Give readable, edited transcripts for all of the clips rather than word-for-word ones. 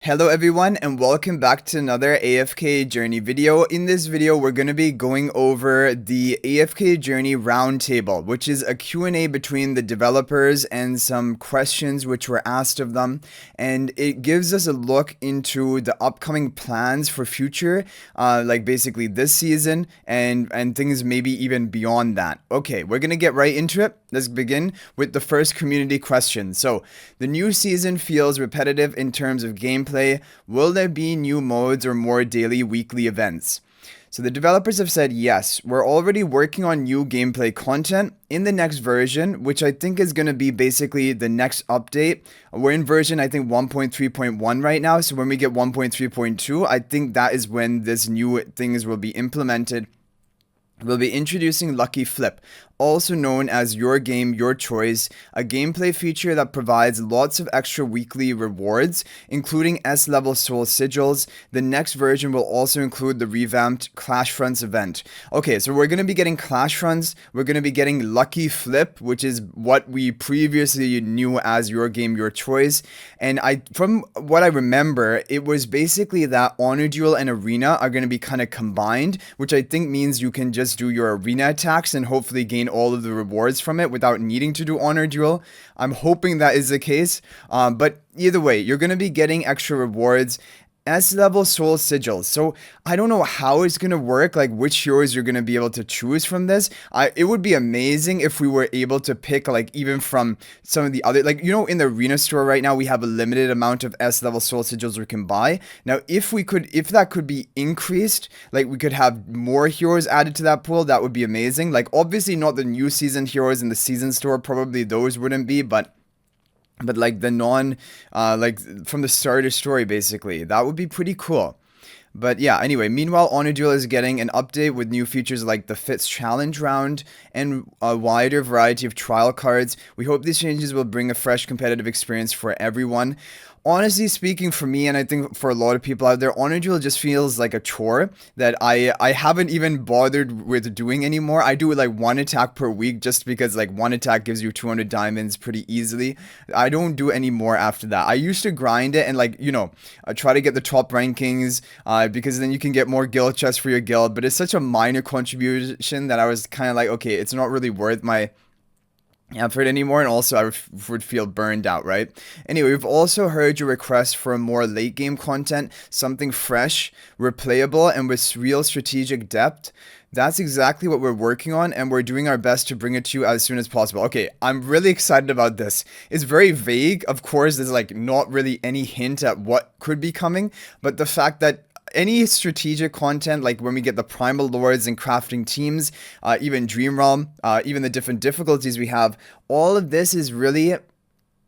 Hello everyone and welcome back to another AFK Journey video. In this video, we're going to be going over the AFK Journey Roundtable, which is a Q&A between the developers and some questions which were asked of them. And it gives us a look into the upcoming plans for future, like basically this season and things maybe even beyond that. Okay, we're going to get right into it. Let's begin with the first community question. So, the new season feels repetitive in terms of gameplay. Will there be new modes or more daily, weekly events? So the developers have said yes, we're already working on new gameplay content in the next version, which I think is going to be basically the next update. We're in version, I think, 1.3.1 right now. So when we get 1.3.2, I think that is when this new things will be implemented. We'll be introducing Lucky Flip, also known as Your Game, Your Choice, a gameplay feature that provides lots of extra weekly rewards, including S-level soul sigils. The next version will also include the revamped Clash Fronts event. Okay, so we're going to be getting Clash Fronts, we're going to be getting Lucky Flip, which is what we previously knew as Your Game, Your Choice, and from what I remember, it was basically that Honor Duel and Arena are going to be kind of combined, which I think means you can just do your arena attacks and hopefully gain all of the rewards from it without needing to do Honor Duel. I'm hoping that is the case, but either way, you're going to be getting extra rewards. S-level soul sigils. So I don't know how it's going to work, like which heroes you're going to be able to choose from this. It would be amazing if we were able to pick like even from some of the other, like, you know, in the arena store right now, we have a limited amount of S-level soul sigils we can buy. Now, if that could be increased, like we could have more heroes added to that pool, that would be amazing. Like obviously not the new season heroes in the season store, probably those wouldn't be, but like the like from the starter story, basically, that would be pretty cool. But yeah, anyway, meanwhile, Honor Duel is getting an update with new features like the Fits Challenge round and a wider variety of trial cards. We hope these changes will bring a fresh competitive experience for everyone. Honestly speaking, for me, and I think for a lot of people out there, Honor Duel just feels like a chore that I haven't even bothered with doing anymore. I do like one attack per week just because like one attack gives you 200 diamonds pretty easily. I don't do any more after that. I used to grind it and like, you know, try to get the top rankings because then you can get more guild chests for your guild, but it's such a minor contribution that I was kind of like, okay, it's not really worth my effort anymore, and also I would feel burned out, right? Anyway, we've also heard your request for more late game content, something fresh, replayable, and with real strategic depth. That's exactly what we're working on, and we're doing our best to bring it to you as soon as possible. Okay, I'm really excited about this. It's very vague. Of course, there's like not really any hint at what could be coming, but the fact that any strategic content, like when we get the primal lords and crafting teams, even Dream Realm, even the different difficulties we have, all of this is really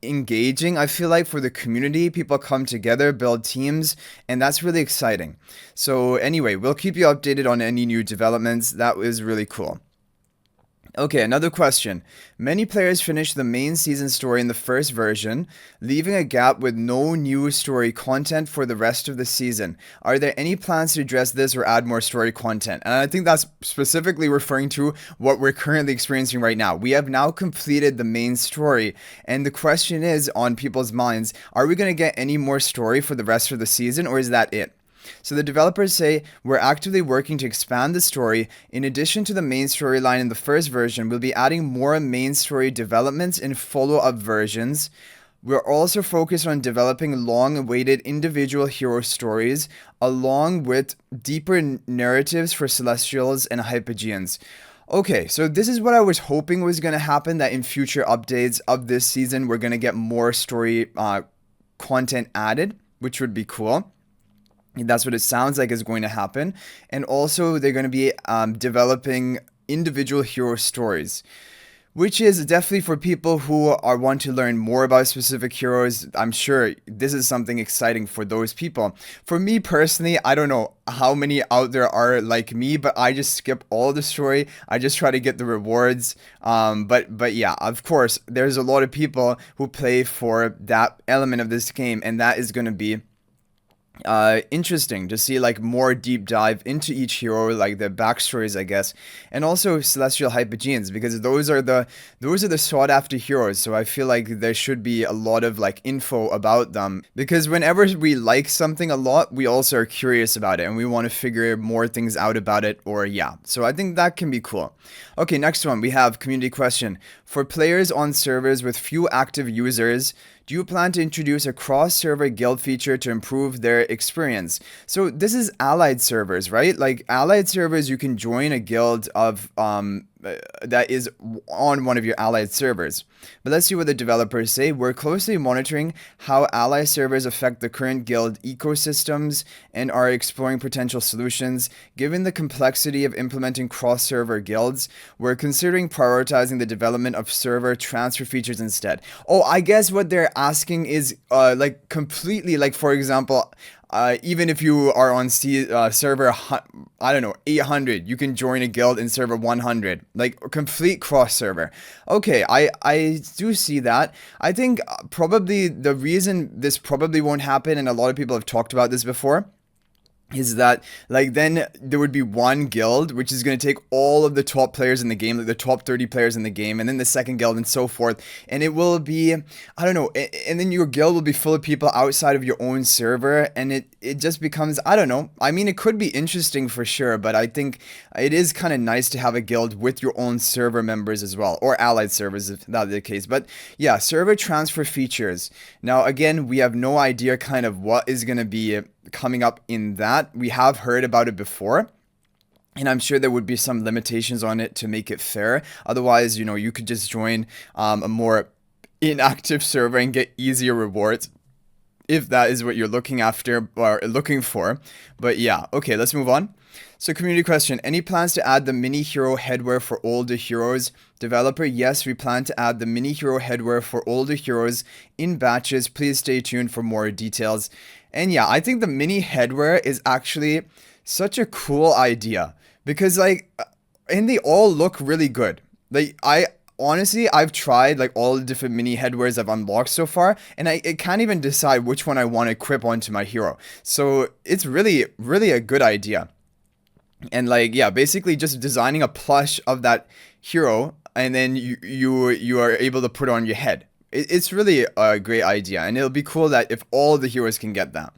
engaging. I feel like for the community, people come together, build teams, and that's really exciting. So anyway, we'll keep you updated on any new developments. That is really cool. Okay, another question. Many players finish the main season story in the first version, leaving a gap with no new story content for the rest of the season. Are there any plans to address this or add more story content? And I think that's specifically referring to what we're currently experiencing right now. We have now completed the main story, and the question is on people's minds, are we going to get any more story for the rest of the season, or is that it? So the developers say, we're actively working to expand the story. In addition to the main storyline in the first version, we'll be adding more main story developments in follow-up versions. We're also focused on developing long-awaited individual hero stories, along with deeper narratives for Celestials and Hypogeans. Okay, so this is what I was hoping was going to happen, that in future updates of this season, we're going to get more story content added, which would be cool. That's what it sounds like is going to happen. And also, they're going to be developing individual hero stories, which is definitely for people who want to learn more about specific heroes. I'm sure this is something exciting for those people. For me personally, I don't know how many out there are like me, but I just skip all the story. I just try to get the rewards. But yeah, of course, there's a lot of people who play for that element of this game, and that is going to be interesting to see like more deep dive into each hero, like their backstories, I guess, and also celestial hypogenes, because those are the sought after heroes. So I feel like there should be a lot of like info about them, because whenever we like something a lot, we also are curious about it and we want to figure more things out about it. Or yeah, so I think that can be cool. Okay, next one we have community question: for players on servers with few active users, do you plan to introduce a cross-server guild feature to improve their experience? So this is allied servers, right? Like allied servers, you can join a guild of that is on one of your allied servers. But let's see what the developers say. We're closely monitoring how ally servers affect the current guild ecosystems and are exploring potential solutions. Given the complexity of implementing cross-server guilds, we're considering prioritizing the development of server transfer features instead. Oh, I guess what they're asking is like completely, like for example, even if you are on server, I don't know, 800, you can join a guild in server 100, like complete cross server. Okay, I do see that. I think probably the reason this probably won't happen, and a lot of people have talked about this before, is that like then there would be one guild which is going to take all of the top players in the game, like the top 30 players in the game, and then the second guild and so forth, and it will be, I don't know, and then your guild will be full of people outside of your own server, and it just becomes, I don't know, I mean, it could be interesting for sure, but I think it is kind of nice to have a guild with your own server members as well, or allied servers if that's the case. But yeah, server transfer features. Now again, we have no idea kind of what is going to be coming up in that. We have heard about it before, and I'm sure there would be some limitations on it to make it fair. Otherwise, you know, you could just join a more inactive server and get easier rewards if that is what you're looking after or looking for. But yeah, okay, let's move on. So community question: any plans to add the mini hero headwear for older heroes? Developer: yes, we plan to add the mini hero headwear for older heroes in batches. Please stay tuned for more details. And yeah, I think the mini headwear is actually such a cool idea, because like, and they all look really good. Like I honestly, I've tried like all the different mini headwears I've unlocked so far, and I can't even decide which one I want to equip onto my hero. So it's really, really a good idea. And like, yeah, basically just designing a plush of that hero, and then you are able to put it on your head. It's really a great idea, and it'll be cool that if all the heroes can get that.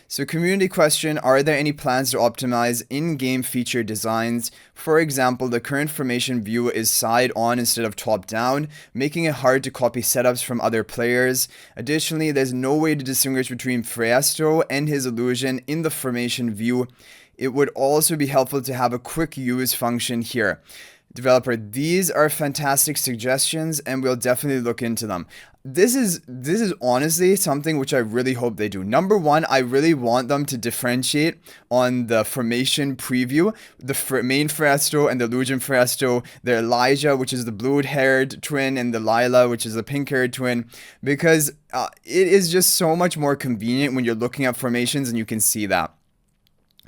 So community question: are there any plans to optimize in-game feature designs? For example, the current formation view is side on instead of top down, making it hard to copy setups from other players. Additionally, there's no way to distinguish between Freesto and his illusion in the formation view. It would also be helpful to have a quick use function here. Developer: these are fantastic suggestions and we'll definitely look into them. This is honestly something which I really hope they do. Number one, I really want them to differentiate on the formation preview, the main Fresto and the illusion Fresto, the Elijah, which is the blue-haired twin, and the Lila, which is the pink-haired twin, because it is just so much more convenient when you're looking at formations and you can see that.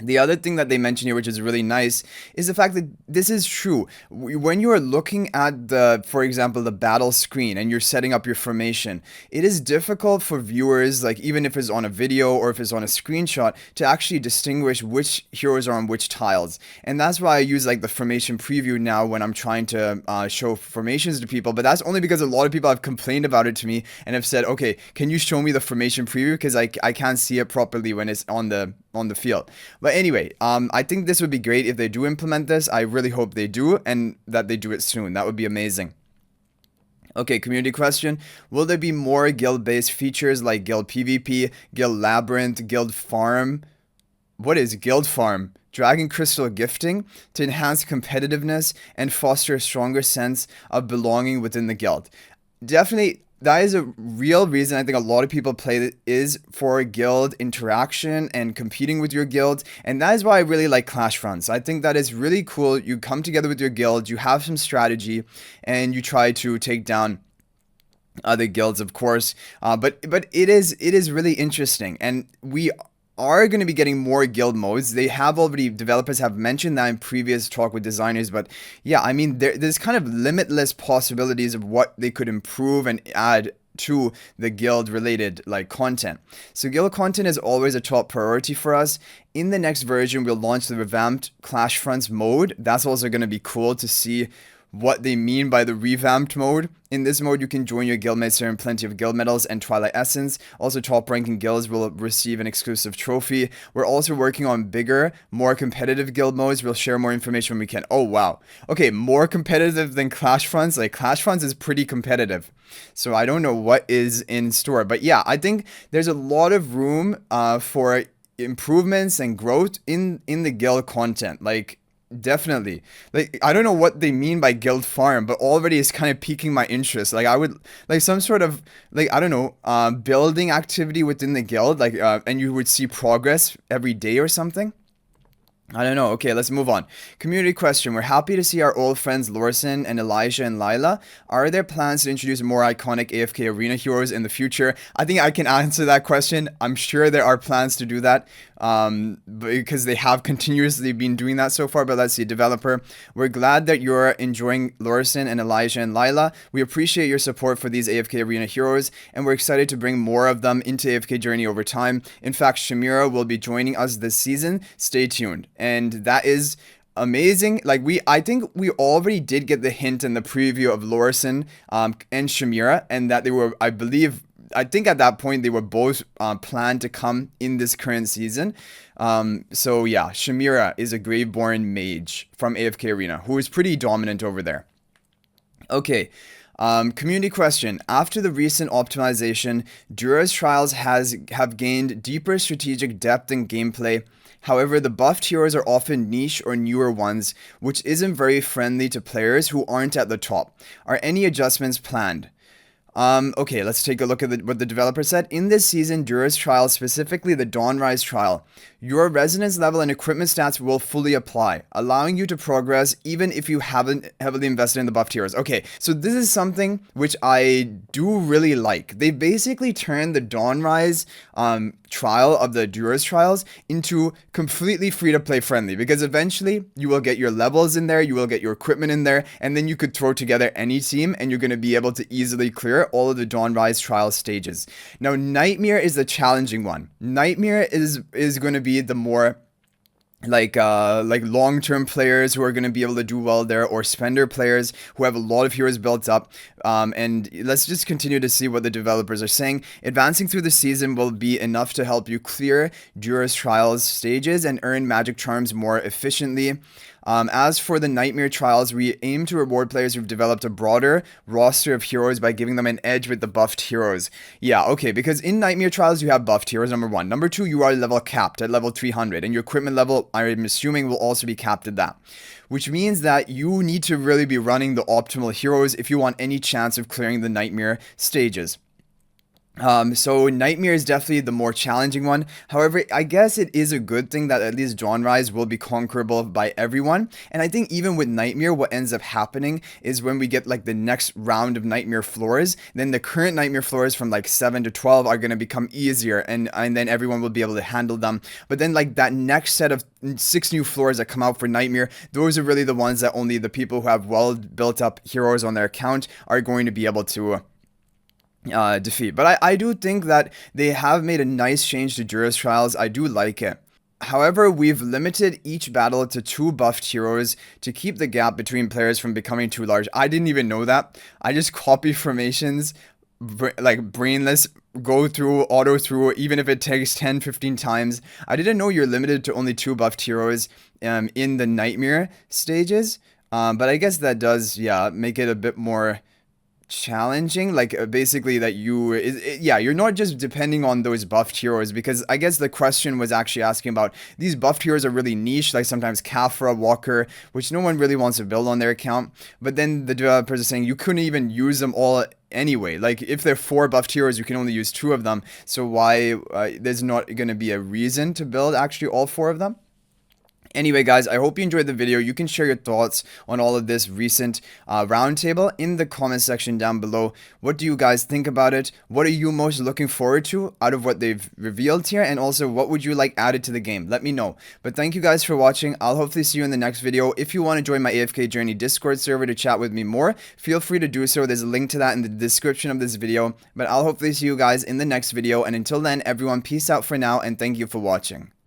The other thing that they mention here, which is really nice, is the fact that this is true. When you are looking at for example, the battle screen and you're setting up your formation, it is difficult for viewers, like even if it's on a video or if it's on a screenshot, to actually distinguish which heroes are on which tiles. And that's why I use like the formation preview now when I'm trying to show formations to people. But that's only because a lot of people have complained about it to me and have said, okay, can you show me the formation preview? Because I can't see it properly when it's on the field. But anyway, I think this would be great if they do implement this. I really hope they do, and that they do it soon. That would be amazing. Okay, community question: will there be more guild-based features like guild PvP, guild labyrinth, guild farm? What is guild farm? Dragon crystal gifting to enhance competitiveness and foster a stronger sense of belonging within the guild? Definitely. That is a real reason I think a lot of people play it, is for guild interaction and competing with your guild. And that is why I really like Clash runs. I think that is really cool. You come together with your guild, you have some strategy, and you try to take down other guilds, of course. But it is really interesting. And we are going to be getting more guild modes. They have already, developers have mentioned that in previous talk with designers, but yeah, I mean, there's kind of limitless possibilities of what they could improve and add to the guild related like content. So guild content is always a top priority for us. In the next version, we'll launch the revamped Clash Fronts mode. That's also going to be cool to see what they mean by the revamped mode. In this mode, you can join your guildmates to earn plenty of guild medals and Twilight Essence. Also, top ranking guilds will receive an exclusive trophy. We're also working on bigger, more competitive guild modes. We'll share more information when we can. Oh, wow. Okay, more competitive than Clash Fronts. Like, Clash Fronts is pretty competitive. So I don't know what is in store. But yeah, I think there's a lot of room for improvements and growth in the guild content. Like, definitely. Like, I don't know what they mean by guild farm, but already it's kind of piquing my interest. Like, I would like some sort of, like, I don't know, building activity within the guild, like, and you would see progress every day or something. I don't know. Okay, let's move on. Community question. We're happy to see our old friends Lorson and Elijah and Lila. Are there plans to introduce more iconic AFK arena heroes in the future? I think I can answer that question. I'm sure there are plans to do that because they have continuously been doing that so far. But let's see. Developer, we're glad that you're enjoying Lorson and Elijah and Lila. We appreciate your support for these AFK arena heroes, and we're excited to bring more of them into AFK Journey over time. In fact, Shamira will be joining us this season. Stay tuned. And that is amazing. Like, I think we already did get the hint in the preview of Lorson and Shamira, and that they were, I think at that point they were both planned to come in this current season. So yeah, Shamira is a Graveborn mage from AFK Arena who is pretty dominant over there. Okay. Community question. After the recent optimization, Dura's trials have gained deeper strategic depth in gameplay. However, the buffed heroes are often niche or newer ones, which isn't very friendly to players who aren't at the top. Are any adjustments planned? Okay, let's take a look at what the developer said. In this season, Dura's trial, specifically the Dawnrise trial, your resonance level and equipment stats will fully apply, allowing you to progress even if you haven't heavily invested in the buffed heroes. Okay, so this is something which I do really like. They basically turned the Dawnrise trial of the Dura's trials into completely free-to-play friendly, because eventually you will get your levels in there, you will get your equipment in there, and then you could throw together any team and you're going to be able to easily clear all of the Dawnrise trial stages. Now, Nightmare is the challenging one. Nightmare is going to be the more like long-term players who are going to be able to do well there, or spender players who have a lot of heroes built up. And let's just continue to see what the developers are saying. Advancing through the season will be enough to help you clear Dura's trials stages and earn magic charms more efficiently. As for the Nightmare trials, we aim to reward players who've developed a broader roster of heroes by giving them an edge with the buffed heroes. Yeah, okay, because in Nightmare trials, you have buffed heroes, number one. Number two, you are level capped at level 300, and your equipment level, I'm assuming, will also be capped at that. Which means that you need to really be running the optimal heroes if you want any chance of clearing the Nightmare stages. So Nightmare is definitely the more challenging one. However, I guess it is a good thing that at least Dawnrise will be conquerable by everyone. And I think even with Nightmare, what ends up happening is when we get like the next round of Nightmare floors, then the current Nightmare floors from like 7 to 12 are going to become easier, and then everyone will be able to handle them. But then like that next set of 6 new floors that come out for Nightmare, those are really the ones that only the people who have well built up heroes on their account are going to be able to defeat. But I do think that they have made a nice change to Dura's trials. I do like it. However, we've limited each battle to 2 buffed heroes to keep the gap between players from becoming too large. I didn't even know that. I just copy formations, like brainless, go through, auto through, even if it takes 10-15 times. I didn't know you're limited to only 2 buffed heroes in the Nightmare stages. But I guess that does, yeah, make it a bit more challenging, like basically that you're not just depending on those buffed heroes, because I guess the question was actually asking about these buffed heroes are really niche, like sometimes Kafra, Walker, which no one really wants to build on their account. But then the developers are saying you couldn't even use them all anyway. Like if they're 4 buffed heroes, you can only use 2 of them, so why there's not going to be a reason to build actually all 4 of them. Anyway, guys, I hope you enjoyed the video. You can share your thoughts on all of this recent roundtable in the comment section down below. What do you guys think about it? What are you most looking forward to out of what they've revealed here? And also, what would you like added to the game? Let me know. But thank you guys for watching. I'll hopefully see you in the next video. If you want to join my AFK Journey Discord server to chat with me more, feel free to do so. There's a link to that in the description of this video. But I'll hopefully see you guys in the next video. And until then, everyone, peace out for now, and thank you for watching.